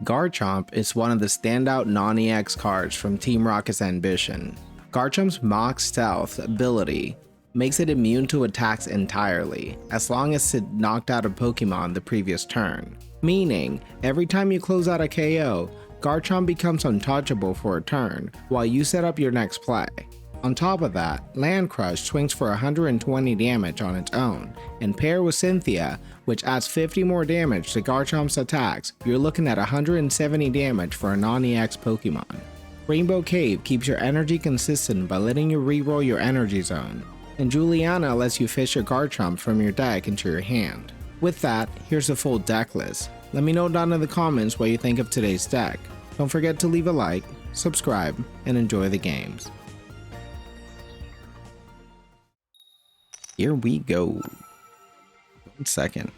Garchomp is one of the standout non-EX cards from Team Rocket's Ambition. Garchomp's Mock Stealth ability makes it immune to attacks entirely, as long as it knocked out a Pokemon the previous turn. Meaning, every time you close out a KO, Garchomp becomes untouchable for a turn, while you set up your next play. On top of that, Land Crush swings for 120 damage on its own, and paired with Cynthia, which adds 50 more damage to Garchomp's attacks, you're looking at 170 damage for a non-EX Pokemon. Rainbow Cave keeps your energy consistent by letting you reroll your energy zone, and Juliana lets you fish your Garchomp from your deck into your hand. With that, here's the full deck list. Let me know down in the comments what you think of today's deck. Don't forget to leave a like, subscribe, and enjoy the games. Here we go. 1 second.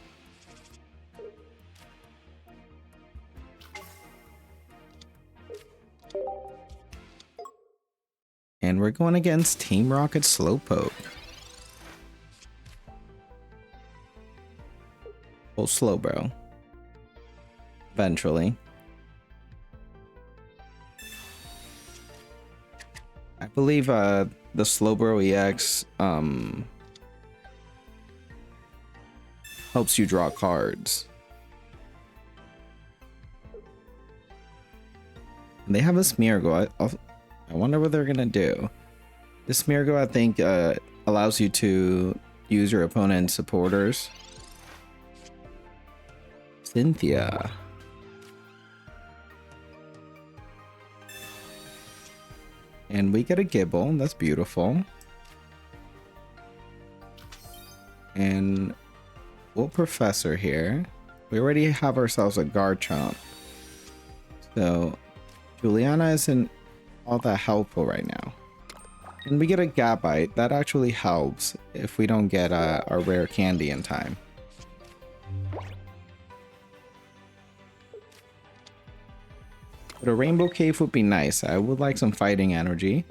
And we're going against Team Rocket Slowpoke. Well, Slowbro. Eventually. I believe the Slowbro EX helps you draw cards. They have a Smeargle. I wonder what they're gonna do. This Smeargle, I think, allows you to use your opponent's supporters. Cynthia. And we get a Gibble. That's beautiful. And we'll Professor here. We already have ourselves a Garchomp. So Juliana isn't all that helpful right now. And we get a Gabite. That actually helps if we don't get our rare candy in time. But a Rainbow Cave would be nice. I would like some fighting energy.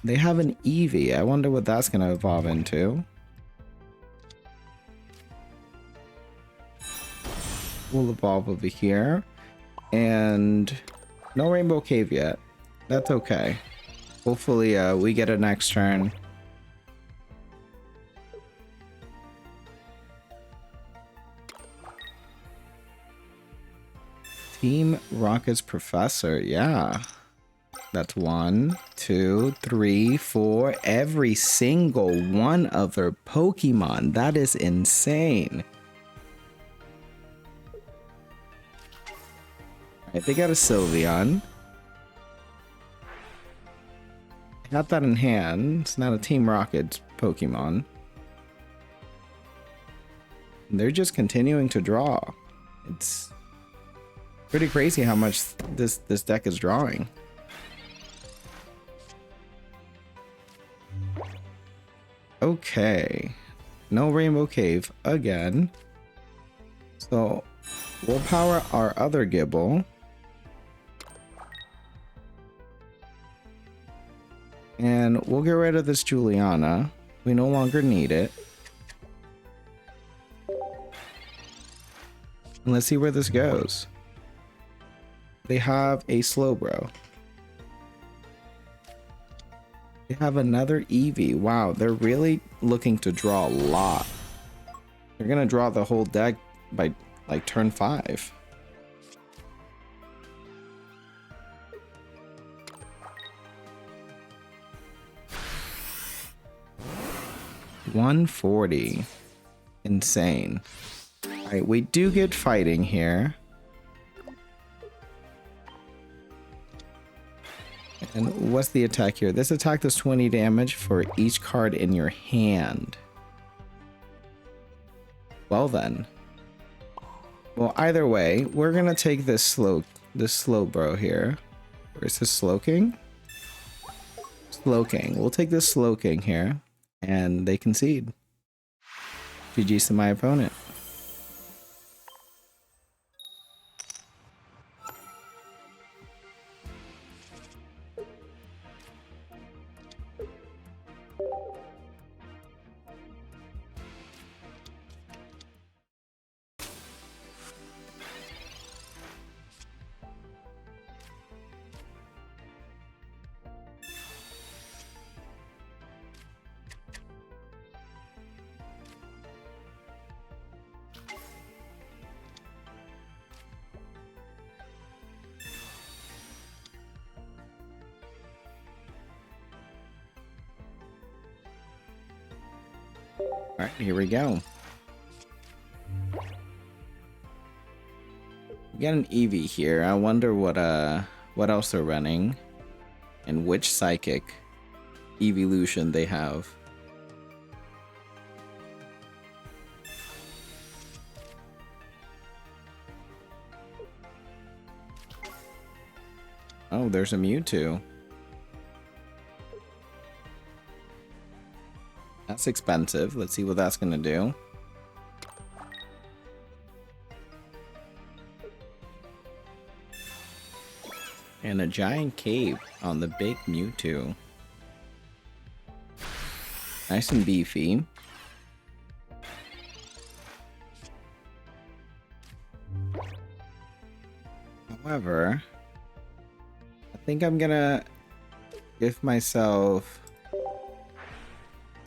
They have an Eevee. I wonder what that's going to evolve into. We'll evolve over here. And no Rainbow Cave yet. That's okay. Hopefully we get a next turn. Team Rocket's Professor, yeah. That's 1, 2, 3, 4. Every single one of their Pokemon. That is insane. Alright, they got a Sylveon. Got that in hand. It's not a Team Rocket Pokemon. And they're just continuing to draw. It's pretty crazy how much this deck is drawing. Okay. No Rainbow Cave again. So we'll power our other Gibble. And we'll get rid of this Juliana. We no longer need it. And let's see where this goes. They have a Slowbro. They have another Eevee. Wow, they're really looking to draw a lot. They're gonna draw the whole deck by like turn 5. $140. Insane. Alright, we do get fighting here. And what's the attack here? This attack does 20 damage for each card in your hand. Well then. Well, either way, we're gonna take this Slowbro here. Or is this Slowking? Slowking. We'll take this Slowking here. And they concede. GG's to my opponent. Alright, here we go. We got an Eevee here. I wonder what else they're running. And which psychic evolution they have. Oh, there's a Mewtwo. That's expensive. Let's see what that's gonna do. And a giant cape on the big Mewtwo. Nice and beefy. However, I think I'm gonna give myself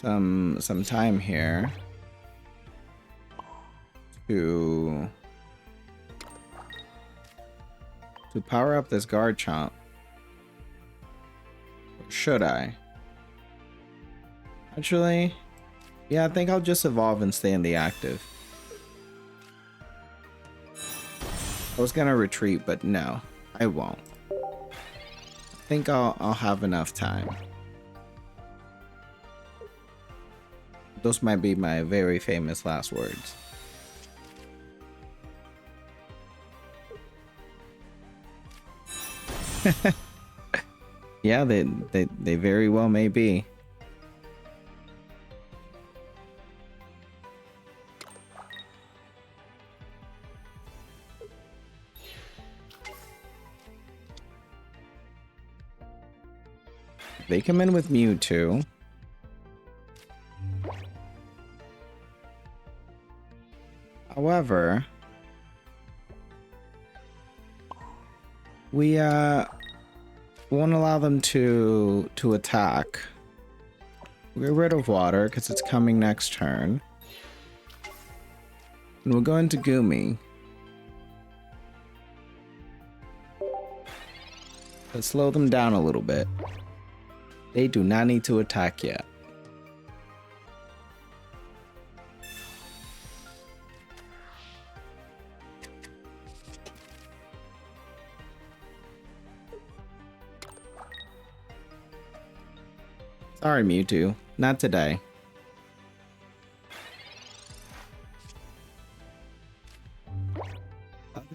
some time here to power up this Garchomp. Or should I? Actually, yeah, I think I'll just evolve and stay in the active. I was gonna retreat, but no, I won't. I think I'll have enough time. Those might be my very famous last words. Yeah, they very well may be. They come in with Mewtwo. However, we won't allow them to attack. We'll get rid of water because it's coming next turn. And we'll go into Goomy. Let's slow them down a little bit. They do not need to attack yet. Sorry, Mewtwo. Not today.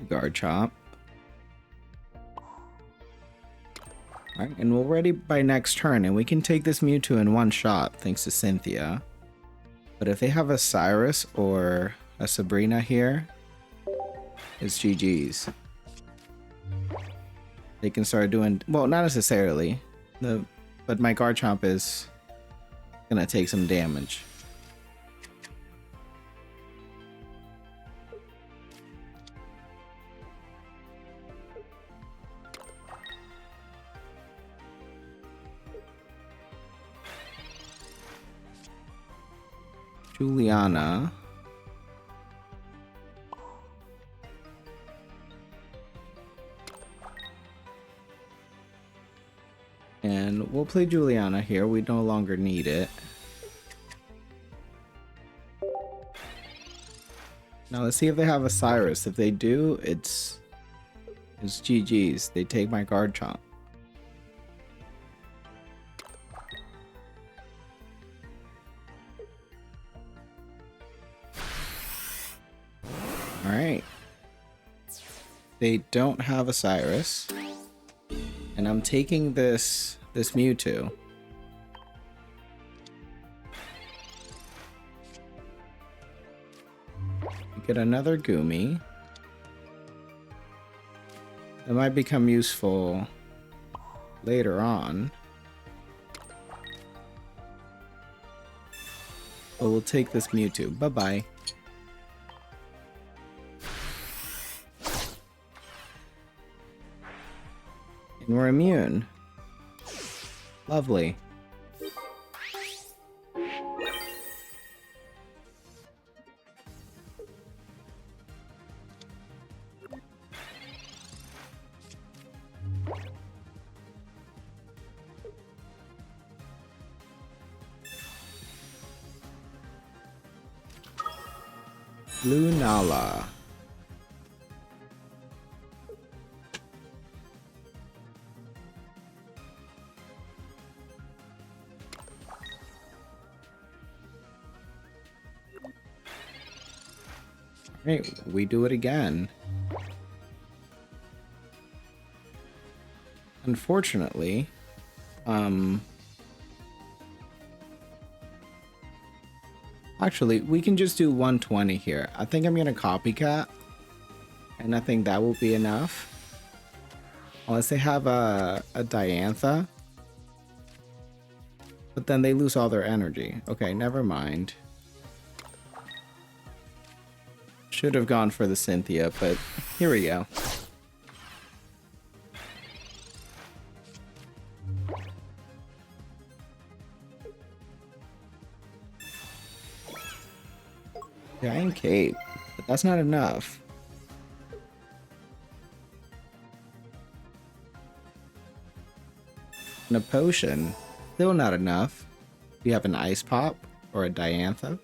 Garchomp. Alright, and we're ready by next turn, and we can take this Mewtwo in one shot, thanks to Cynthia. But if they have a Cyrus or a Sabrina here, it's GG's. They can start doing, well, not necessarily, but my Garchomp is gonna take some damage. Juliana. And we'll play Juliana here. We no longer need it. Now let's see if they have a Cyrus. If they do, it's GG's. They take my Garchomp. Alright. They don't have a Cyrus. And I'm taking this Mewtwo. Get another Goomy. That might become useful later on. But we'll take this Mewtwo. Bye-bye. And we're immune. Lovely. Lunala. Alright, we do it again. Unfortunately, actually, we can just do 120 here. I think I'm gonna copycat, and I think that will be enough. Unless they have a Diantha. But then they lose all their energy. Okay, never mind. Should have gone for the Cynthia, but here we go. Giant cape, but that's not enough. And a potion, still not enough. Do you have an ice pop or a Diantha?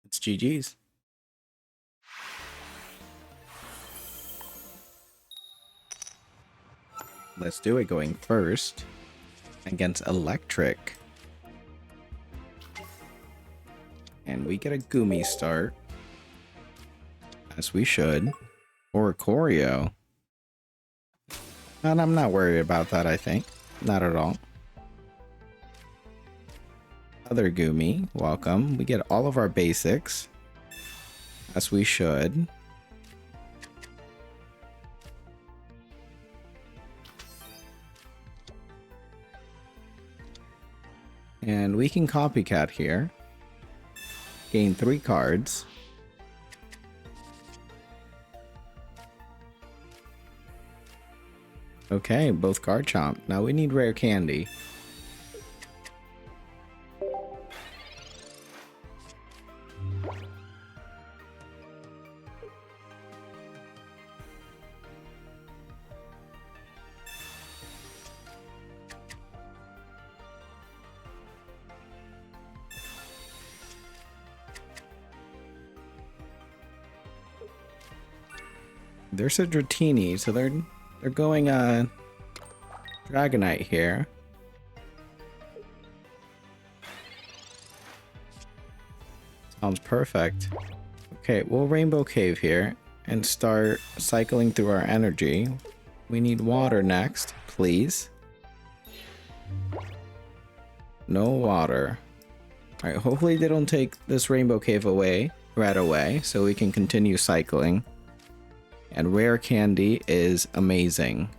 It's GG's. Let's do it, going first against Electric. And we get a Gumi start. As we should. Or a Choreo. And I'm not worried about that, I think. Not at all. Other Gumi, welcome. We get all of our basics. As we should. And we can copycat here. Gain 3 cards. Okay, both Garchomp. Now we need rare candy. There's a Dratini, so they're going Dragonite here. Sounds perfect. Okay, we'll Rainbow Cave here and start cycling through our energy. We need water next, please. No water. Alright, hopefully they don't take this Rainbow Cave away right away, so we can continue cycling. And rare candy is amazing.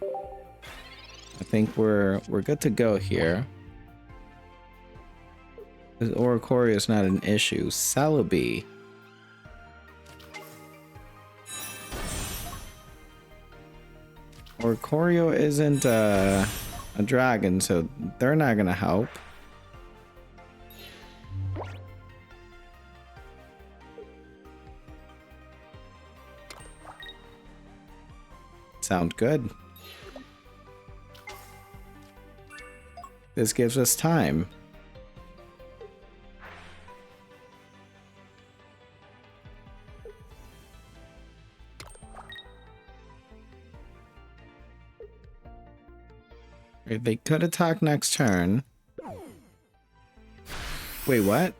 I think we're good to go here. Oricorio is not an issue. Celebi. Oricorio isn't a dragon, so they're not gonna help. Sound good. This gives us time. They could attack next turn. Wait, what?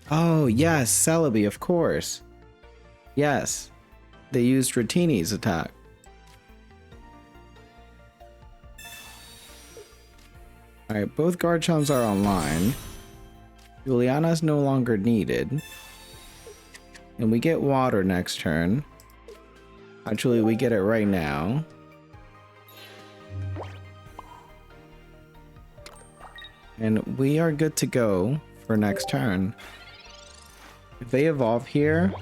Oh, yes, Celebi, of course. Yes. They used Dratini's attack. Alright, both Garchomps are online. Juliana is no longer needed. And we get water next turn. Actually, we get it right now. And we are good to go for next turn. If they evolve here,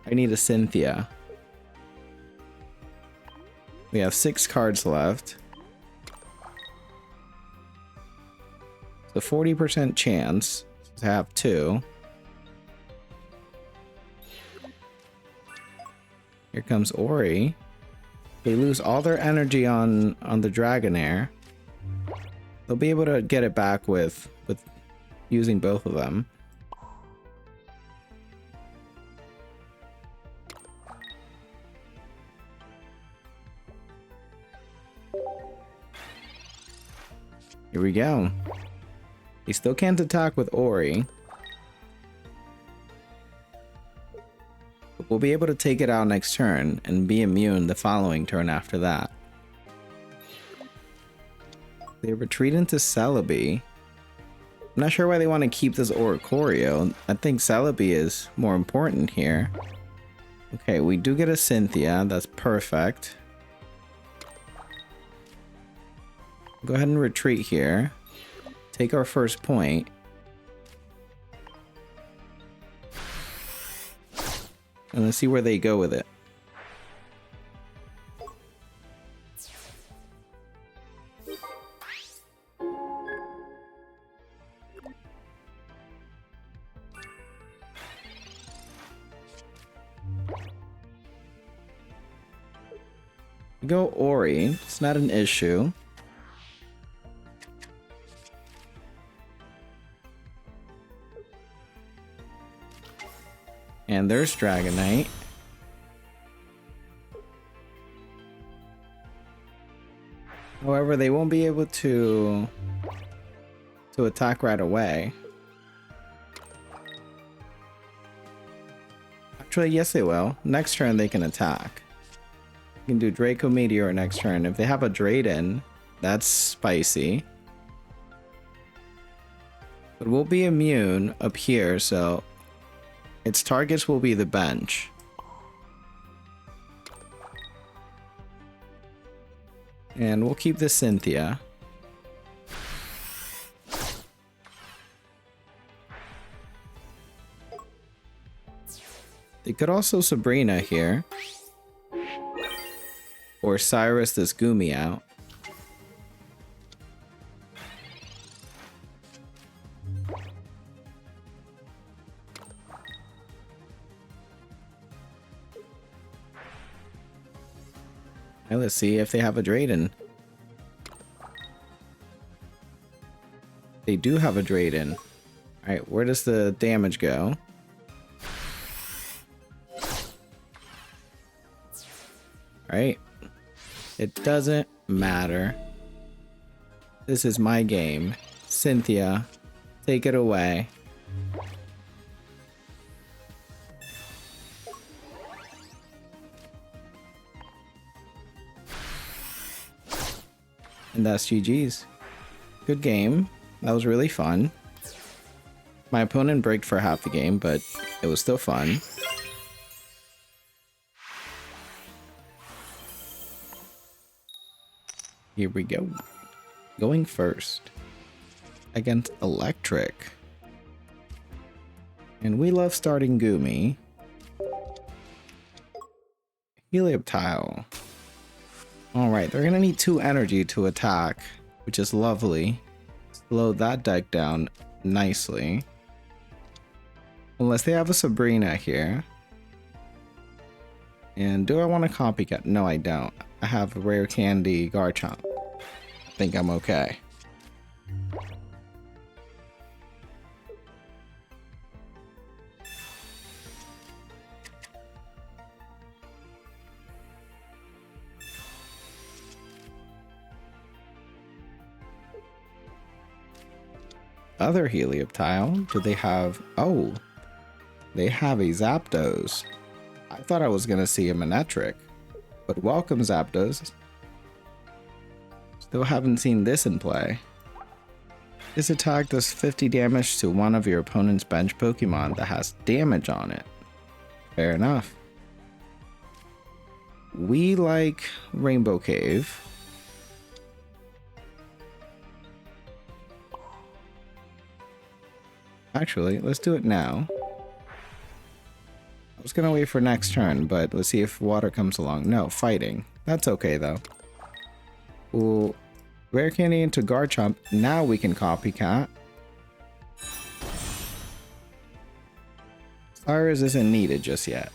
I need a Cynthia. We have 6 cards left. The 40% chance to have 2. Here comes Ori. They lose all their energy on the Dragonair. They'll be able to get it back with using both of them. Here we go. He still can't attack with Ori. But we'll be able to take it out next turn and be immune the following turn after that. They retreat into Celebi. I'm not sure why they want to keep this Oricorio. I think Celebi is more important here. Okay, we do get a Cynthia. That's perfect. Go ahead and retreat here. Take our first point. And let's see where they go with it. Go Ori. It's not an issue. And there's Dragonite. However, they won't be able to attack right away. Actually, yes they will. Next turn they can attack. You can do Draco Meteor next turn. If they have a Drayden, that's spicy. But we'll be immune up here, so its targets will be the bench. And we'll keep the Cynthia. They could also Sabrina here. Or Cyrus this Gumi out. Now let's see if they have a Drayden. They do have a Drayden. Alright, where does the damage go? Alright. It doesn't matter. This is my game. Cynthia, take it away. And that's GG's. Good game. That was really fun. My opponent braked for half the game, but it was still fun. Here we go. Going first. Against Electric. And we love starting Gumi. Helioptile. Alright, they're gonna need 2 energy to attack, which is lovely. Slow that deck down nicely. Unless they have a Sabrina here. And do I want a copycat? No, I don't. I have a Rare Candy Garchomp. I think I'm okay. Other Helioptile, do they have... Oh, they have a Zapdos. I thought I was gonna see a Manectric, but welcome Zapdos. Still haven't seen this in play. This attack does 50 damage to one of your opponent's bench Pokemon that has damage on it. Fair enough. We like Rainbow Cave. Actually, let's do it now. I was gonna wait for next turn, but let's see if water comes along. No, fighting. That's okay though. Ooh, Rare Candy into Garchomp. Now we can copycat. Cyrus isn't needed just yet.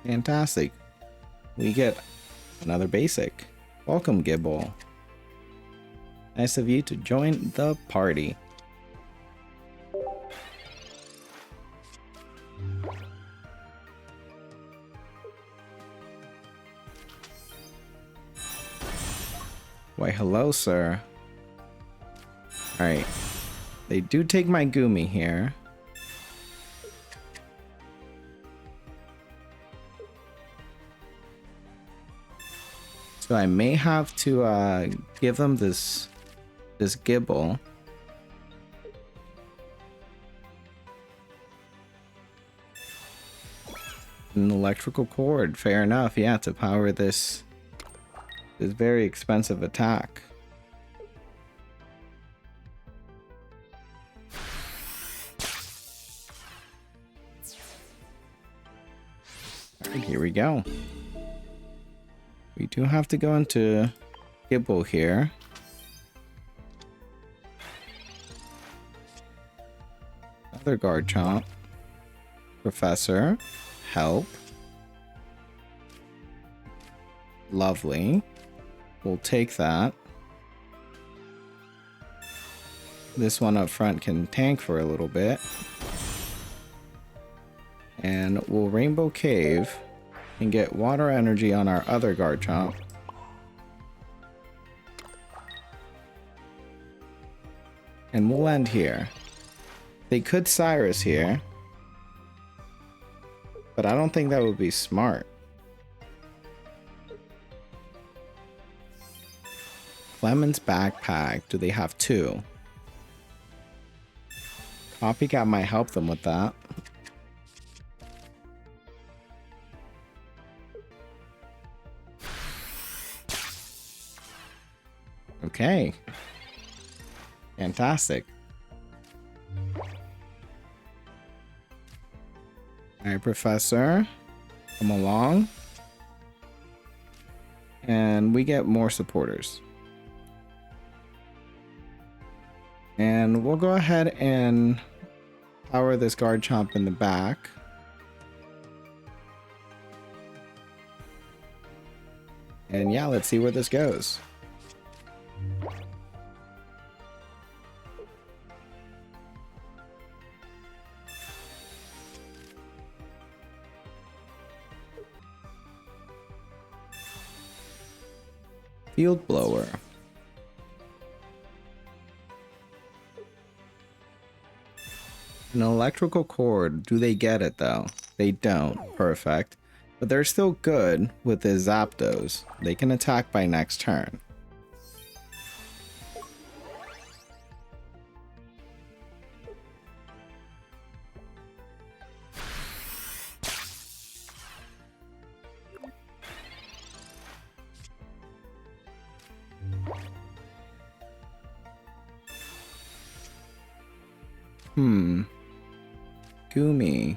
Fantastic. We get another basic. Welcome, Gibble. Nice of you to join the party. Why, hello, sir. Alright. They do take my Gumi here. So I may have to give them this Gibble. An electrical cord, fair enough, yeah, to power this very expensive attack. Alright, here we go. We do have to go into Gibble here. Another Garchomp. Professor. Help. Lovely. We'll take that. This one up front can tank for a little bit. And we'll Rainbow Cave and get water energy on our other Garchomp. And we'll end here. They could Cyrus here, but I don't think that would be smart. Clement's backpack. Do they have two? Copycat might help them with that. Okay. Fantastic. Alright, Professor. Come along. And we get more supporters. And we'll go ahead and power this Garchomp in the back. And yeah, let's see where this goes. Field blower. An electrical cord. Do they get it though? They don't. Perfect. But they're still good with the Zapdos. They can attack by next turn. Gumi.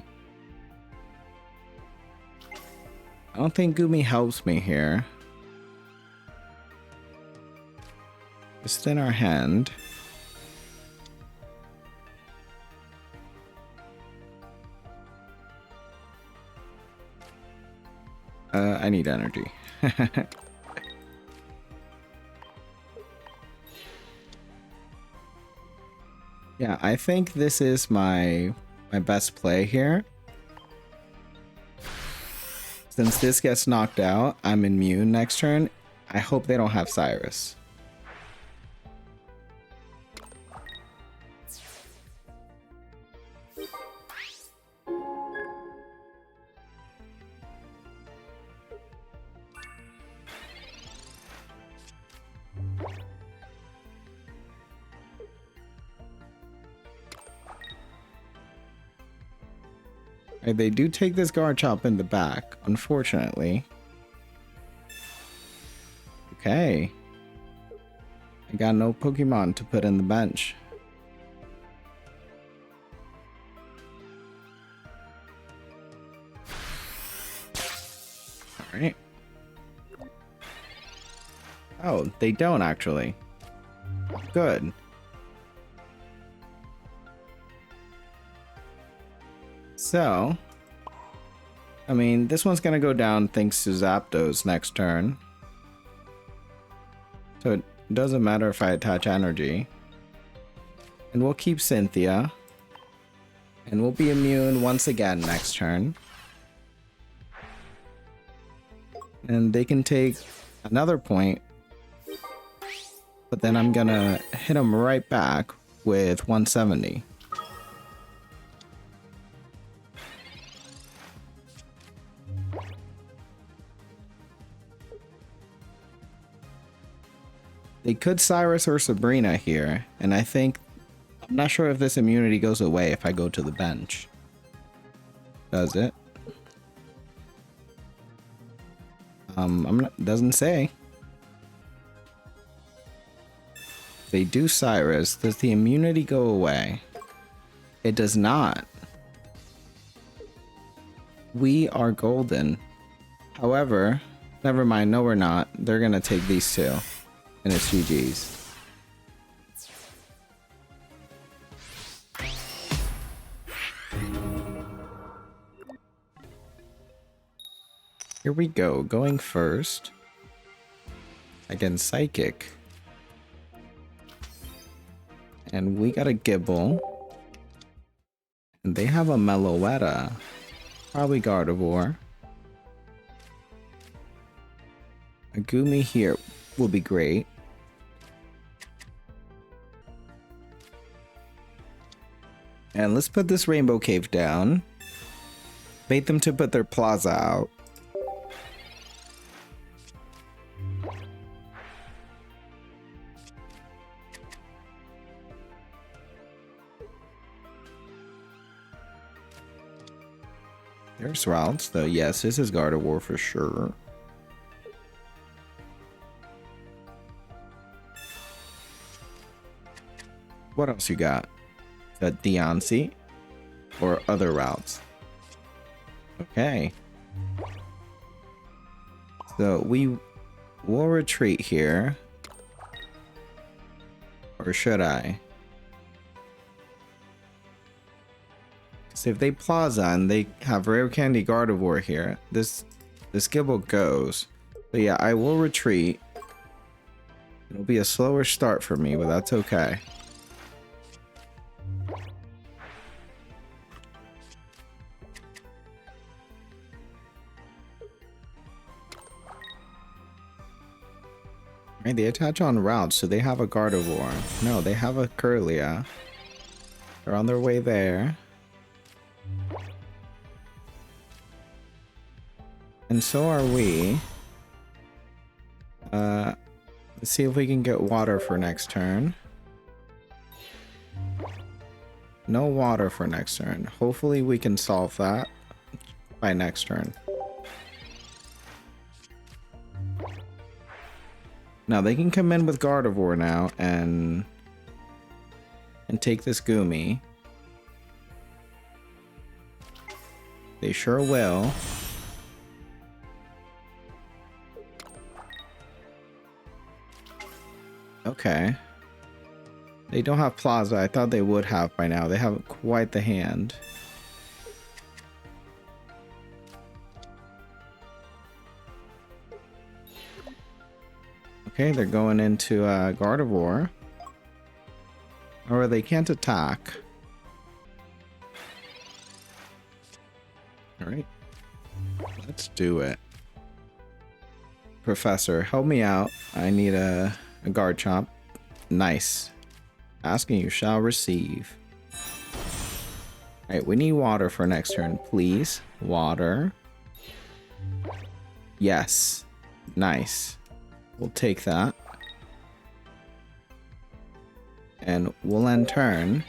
I don't think Gumi helps me here. Just in our hand. I need energy. Yeah, I think this is my best play here. Since this gets knocked out, I'm immune next turn. I hope they don't have Cyrus. They do take this Garchomp in the back, unfortunately. Okay. I got no Pokemon to put in the bench. Alright. Oh, they don't actually. Good. So, I mean, this one's gonna go down thanks to Zapdos next turn. So it doesn't matter if I attach energy. And we'll keep Cynthia. And we'll be immune once again next turn. And they can take another point. But then I'm gonna hit them right back with 170. They could Cyrus or Sabrina here, and I think, I'm not sure if this immunity goes away if I go to the bench. Does it? Doesn't say. They do Cyrus. Does the immunity go away? It does not. We are golden. However, never mind. No, we're not. They're gonna take these two. And it's GG's. Here we go, going first. Against Psychic. And we got a Gibble. And they have a Meloetta. Probably Gardevoir. A Gumi here will be great. And let's put this Rainbow Cave down. Bait them to put their Plaza out. There's routes, though. Yes, this is Gardevoir for sure. What else you got? Got Deontay or other routes? Okay. So we will retreat here. Or should I? Because if they Plaza and they have Rare Candy Gardevoir here, this Gibble goes. But yeah, I will retreat. It'll be a slower start for me, but that's okay. Right, they attach on routes, so they have a Gardevoir. No, they have a Curlia. They're on their way there. And so are we. Let's see if we can get water for next turn. No water for next turn. Hopefully we can solve that by next turn. Now they can come in with Gardevoir now and take this Gumi. They sure will. Okay. They don't have Plaza. I thought they would have by now. They have quite the hand. Okay, they're going into Gardevoir. Or they can't attack. Alright. Let's do it. Professor, help me out. I need a Garchomp. Nice. Asking you shall receive. Alright, we need water for next turn, please. Water. Yes. Nice. We'll take that. And we'll end turn.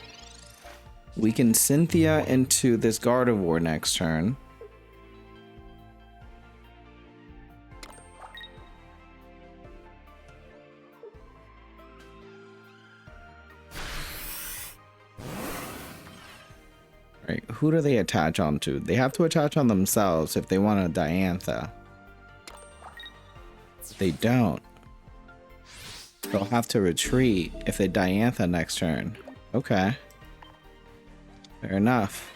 We can Cynthia into this Gardevoir next turn. Right, who do they attach onto? They have to attach on themselves if they want a Diantha. They don't. They'll have to retreat if they Diantha next turn. Okay. Fair enough.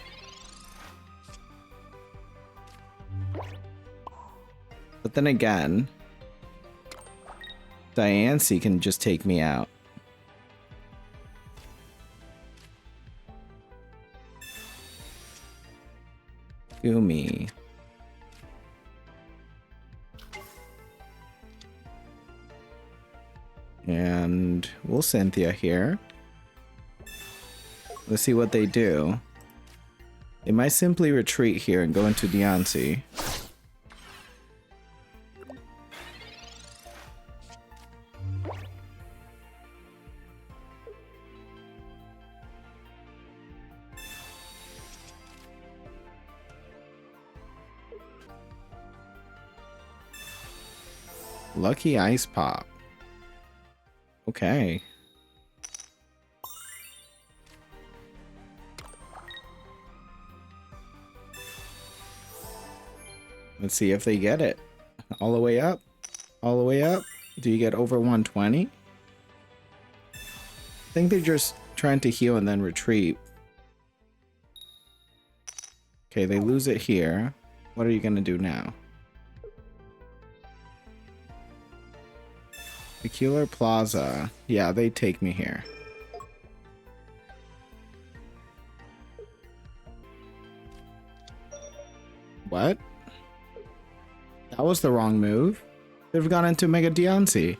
But then again, Diancie can just take me out. Gumi. And we'll Cynthia here. Let's see what they do. They might simply retreat here and go into Diancie. Lucky Ice Pop. Okay. Let's see if they get it. All the way up? All the way up? Do you get over 120? I think they're just trying to heal and then retreat. Okay, they lose it here. What are you gonna do now? Peculiar Plaza. Yeah, they take me here. What? That was the wrong move. They've gone into Mega Diancie.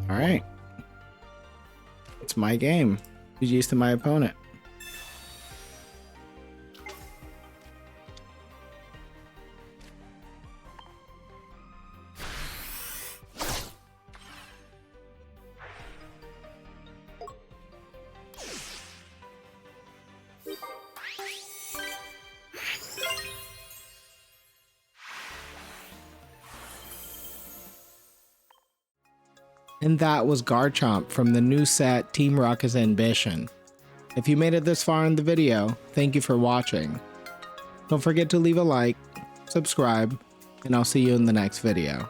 Alright. It's my game. GG's to my opponent. And that was Garchomp from the new set Team Rocket's Ambition. If you made it this far in the video, thank you for watching. Don't forget to leave a like, subscribe, and I'll see you in the next video.